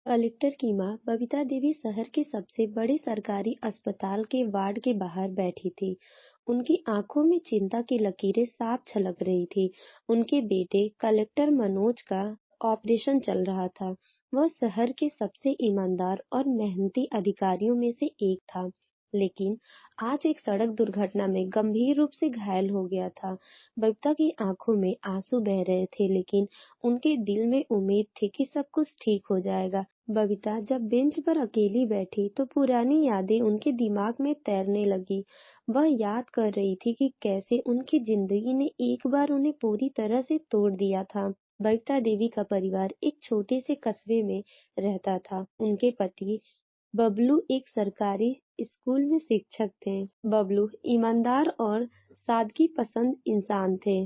Collector की मां बबीता देवी शहर के सबसे बड़े सरकारी अस्पताल के वार्ड के बाहर बैठी थी। उनकी आंखों में चिंता की लकीरें साफ झलक रही थी। उनके बेटे कलेक्टर मनोज का ऑपरेशन चल रहा था। वह शहर के सबसे ईमानदार और मेहनती अधिकारियों में से एक था, लेकिन आज एक सड़क दुर्घटना में गंभीर रूप से घायल हो गया था। बबीता की आंखों में आंसू बह रहे थे, लेकिन उनके दिल में उम्मीद थी कि सब कुछ ठीक हो जाएगा। बबीता जब बेंच पर अकेली बैठी तो पुरानी यादें उनके दिमाग में तैरने लगी। वह याद कर रही थी कि कैसे उनकी जिंदगी ने एक बार उन्हें पूरी तरह से तोड़ दिया था। बबीता देवी का परिवार एक छोटे से कस्बे में रहता था। उनके पति बबलू एक सरकारी स्कूल में शिक्षक थे। बबलू ईमानदार और सादगी पसंद इंसान थे।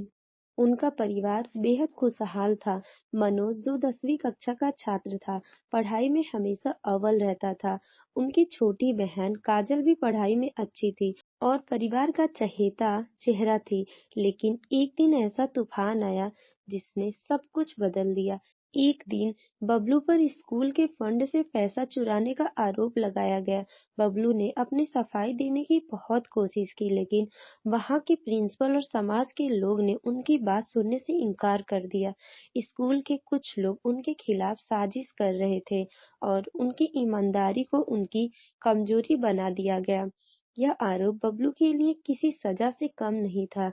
उनका परिवार बेहद खुशहाल था। मनोज, जो 10वीं कक्षा का छात्र था, पढ़ाई में हमेशा अव्वल रहता था। उनकी छोटी बहन काजल भी पढ़ाई में अच्छी थी और परिवार का चहेता चेहरा थी। लेकिन एक दिन ऐसा तूफान आया जिसने सब कुछ बदल दिया। एक दिन बबलू पर स्कूल के फंड से पैसा चुराने का आरोप लगाया गया। बबलू ने अपनी सफाई देने की बहुत कोशिश की, लेकिन वहाँ के प्रिंसिपल और समाज के लोग ने उनकी बात सुनने से इनकार कर दिया। स्कूल के कुछ लोग उनके खिलाफ साजिश कर रहे थे और उनकी ईमानदारी को उनकी कमजोरी बना दिया गया। यह आरोप बबलू के लिए किसी सजा से कम नहीं था।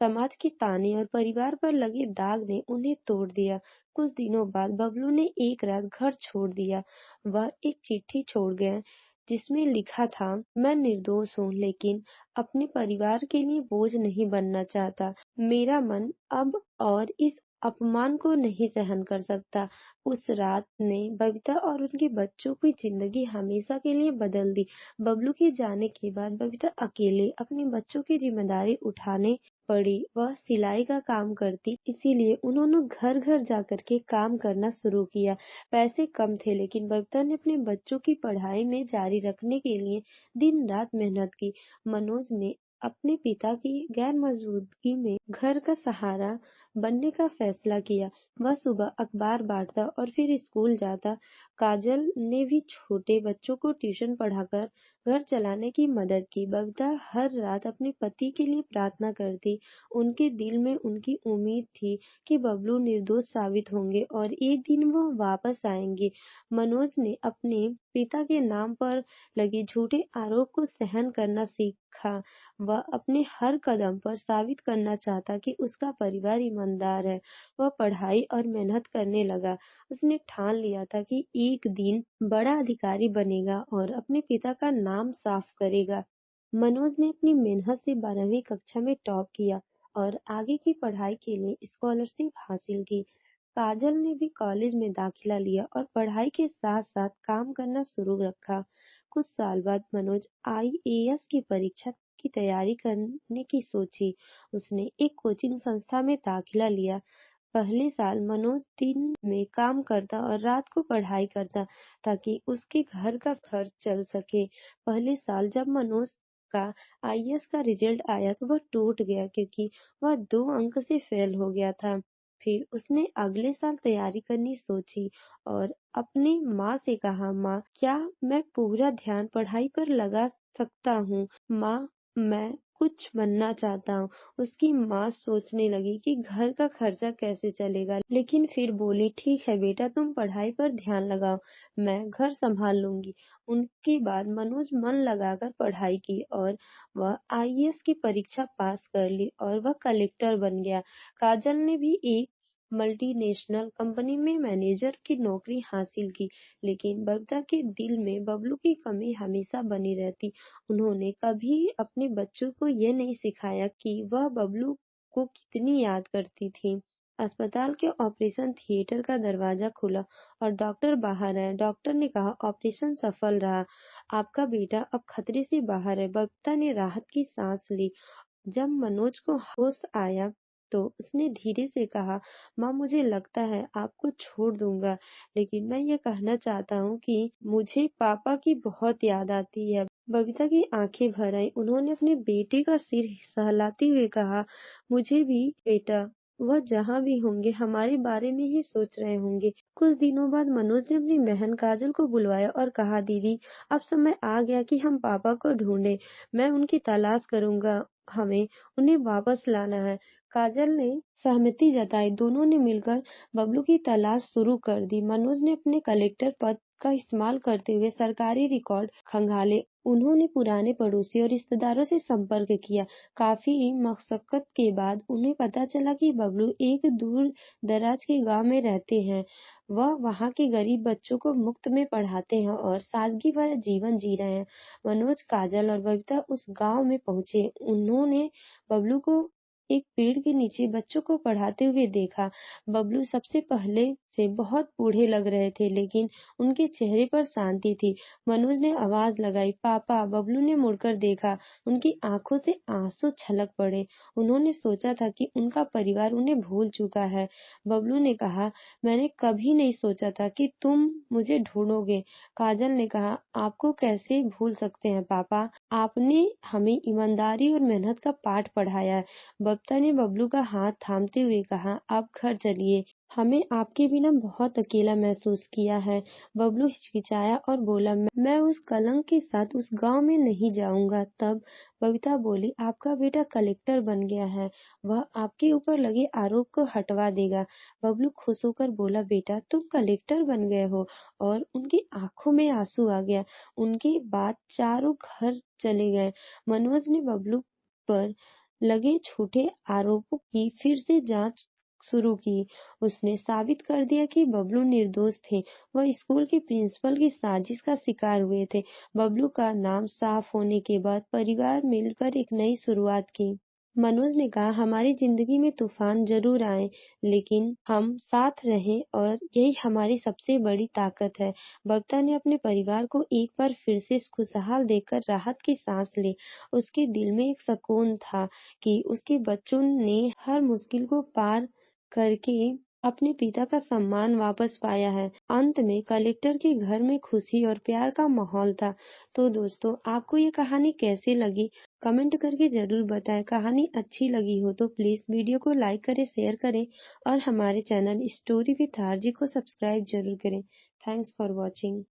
समाज के ताने और परिवार पर लगे दाग ने उन्हें तोड़ दिया। कुछ दिनों बाद बबलू ने एक रात घर छोड़ दिया। वह एक चिट्ठी छोड़ गया जिसमें लिखा था, मैं निर्दोष हूँ, लेकिन अपने परिवार के लिए बोझ नहीं बनना चाहता। मेरा मन अब और इस अपमान को नहीं सहन कर सकता। उस रात ने बबीता और उनके बच्चों की जिंदगी हमेशा के लिए बदल दी। बबलू के जाने के बाद बबीता अकेले अपने बच्चों की जिम्मेदारी उठाने पड़ी। वह सिलाई का काम करती, इसीलिए उन्होंने घर घर जाकर के काम करना शुरू किया। पैसे कम थे, लेकिन बबीता ने अपने बच्चों की पढ़ाई में जारी रखने के लिए दिन रात मेहनत की। मनोज ने अपने पिता की गैर मौजूदगी में घर का सहारा बनने का फैसला किया। वह सुबह अखबार बांटता और फिर स्कूल जाता। काजल ने भी छोटे बच्चों को ट्यूशन पढ़ाकर घर चलाने की मदद की। बबीता हर रात अपने पति के लिए प्रार्थना करती। उनके दिल में उनकी उम्मीद थी कि बबलू निर्दोष साबित होंगे और एक दिन वह वापस आएंगे। मनोज ने अपने पिता के नाम पर लगे झूठे आरोप को सहन करना सीखा। वह अपने हर कदम पर साबित करना चाहता कि उसका परिवार ईमानदार है। वह पढ़ाई और मेहनत करने लगा। उसने ठान लिया था कि एक दिन बड़ा अधिकारी बनेगा और अपने पिता का नाम साफ करेगा। मनोज ने अपनी मेहनत से 12वीं कक्षा में टॉप किया और आगे की पढ़ाई के लिए स्कॉलरशिप हासिल की। काजल ने भी कॉलेज में दाखिला लिया और पढ़ाई के साथ साथ काम करना शुरू रखा। कुछ साल बाद मनोज आईएएस की परीक्षा की तैयारी करने की सोची। उसने एक कोचिंग संस्था में दाखिला लिया। पहले साल मनोज दिन में काम करता और रात को पढ़ाई करता ताकि उसके घर का खर्च चल सके। पहले साल जब मनोज का आईएएस का रिजल्ट आया तो वह टूट गया, क्योंकि वह 2 अंक से फेल हो गया था। फिर उसने अगले साल तैयारी करनी सोची और अपनी माँ से कहा, माँ, क्या मैं पूरा ध्यान पढ़ाई पर लगा सकता हूँ? माँ, मैं कुछ बनना चाहता हूँ। उसकी माँ सोचने लगी कि घर का खर्चा कैसे चलेगा, लेकिन फिर बोली, ठीक है बेटा, तुम पढ़ाई पर ध्यान लगाओ, मैं घर संभाल लूंगी। उनके बाद मनोज मन लगाकर पढ़ाई की और वह आईएएस की परीक्षा पास कर ली और वह कलेक्टर बन गया। काजल ने भी एक मल्टीनेशनल कंपनी में मैनेजर की नौकरी हासिल की, लेकिन बबीता के दिल में बबलू की कमी हमेशा बनी रहती। उन्होंने कभी अपने बच्चों को ये नहीं सिखाया कि वह बबलू को कितनी याद करती थी। अस्पताल के ऑपरेशन थिएटर का दरवाजा खुला और डॉक्टर बाहर आए। डॉक्टर ने कहा, ऑपरेशन सफल रहा, आपका बेटा अब खतरे से बाहर है। बबीता ने राहत की सांस ली। जब मनोज को होश आया तो उसने धीरे से कहा, माँ, मुझे लगता है आपको छोड़ दूंगा, लेकिन मैं ये कहना चाहता हूँ कि मुझे पापा की बहुत याद आती है। बबीता की आंखें भर आई। उन्होंने अपने बेटे का सिर सहलाते हुए कहा, मुझे भी बेटा। वह जहाँ भी होंगे हमारे बारे में ही सोच रहे होंगे। कुछ दिनों बाद मनोज ने अपनी बहन काजल को बुलवाया और कहा, दीदी, अब समय आ गया कि हम पापा को ढूंढें। मैं उनकी तलाश करूंगा। हमें उन्हें वापस लाना है। काजल ने सहमति जताई। दोनों ने मिलकर बबलू की तलाश शुरू कर दी। मनोज ने अपने कलेक्टर पद का इस्तेमाल करते हुए सरकारी रिकॉर्ड खंगाले। उन्होंने पुराने पड़ोसी और रिश्तेदारों से संपर्क किया। काफी मशक्कत के बाद उन्हें पता चला कि बबलू एक दूर दराज के गांव में रहते हैं। वह वहां के गरीब बच्चों को मुफ्त में पढ़ाते हैं और सादगी भरा जीवन जी रहे हैं। मनोज, काजल और बबीता उस गांव में पहुंचे। उन्होंने बबलू को एक पेड़ के नीचे बच्चों को पढ़ाते हुए देखा। बबलू सबसे पहले से बहुत बूढ़े लग रहे थे, लेकिन उनके चेहरे पर शांति थी। मनोज ने आवाज लगाई, पापा। बबलू ने मुड़कर देखा। उनकी आंखों से आंसू छलक पड़े। उन्होंने सोचा था कि उनका परिवार उन्हें भूल चुका है। बबलू ने कहा, मैंने कभी नहीं सोचा था कि तुम मुझे ढूंढोगे। काजल ने कहा, आपको कैसे भूल सकते हैं पापा, आपने हमें ईमानदारी और मेहनत का पाठ पढ़ाया है। बबीता ने बबलू का हाथ थामते हुए कहा, आप घर चलिए, हमें आपके बिना बहुत अकेला महसूस किया है। बबलू हिचकिचाया और बोला, मैं उस कलंक के साथ उस गांव में नहीं जाऊंगा। तब बबीता बोली, आपका बेटा कलेक्टर बन गया है, वह आपके ऊपर लगे आरोप को हटवा देगा। बबलू खुश होकर बोला, बेटा तुम कलेक्टर बन गए हो। और उनकी आंखों में आंसू आ गया। उनके बाद चारों घर चले गए। मनोज ने बबलू पर लगे झूठे आरोपों की फिर से जांच शुरू की। उसने साबित कर दिया कि बबलू निर्दोष थे। वह स्कूल के प्रिंसिपल की साजिश का शिकार हुए थे। बबलू का नाम साफ होने के बाद परिवार मिलकर एक नई शुरुआत की। मनोज ने कहा, हमारी जिंदगी में तूफान जरूर आए, लेकिन हम साथ रहें और यही हमारी सबसे बड़ी ताकत है। बबीता ने अपने परिवार को एक बार फिर से खुशहाल देखकर राहत की सांस ली। उसके दिल में एक सुकून था कि उसके बच्चों ने हर मुश्किल को पार करके अपने पिता का सम्मान वापस पाया है। अंत में कलेक्टर के घर में खुशी और प्यार का माहौल था। तो दोस्तों, आपको ये कहानी कैसी लगी? कमेंट करके जरूर बताएं। कहानी अच्छी लगी हो तो प्लीज वीडियो को लाइक करें, शेयर करें और हमारे चैनल स्टोरी विथ आरजे को सब्सक्राइब जरूर करें। Thanks for watching.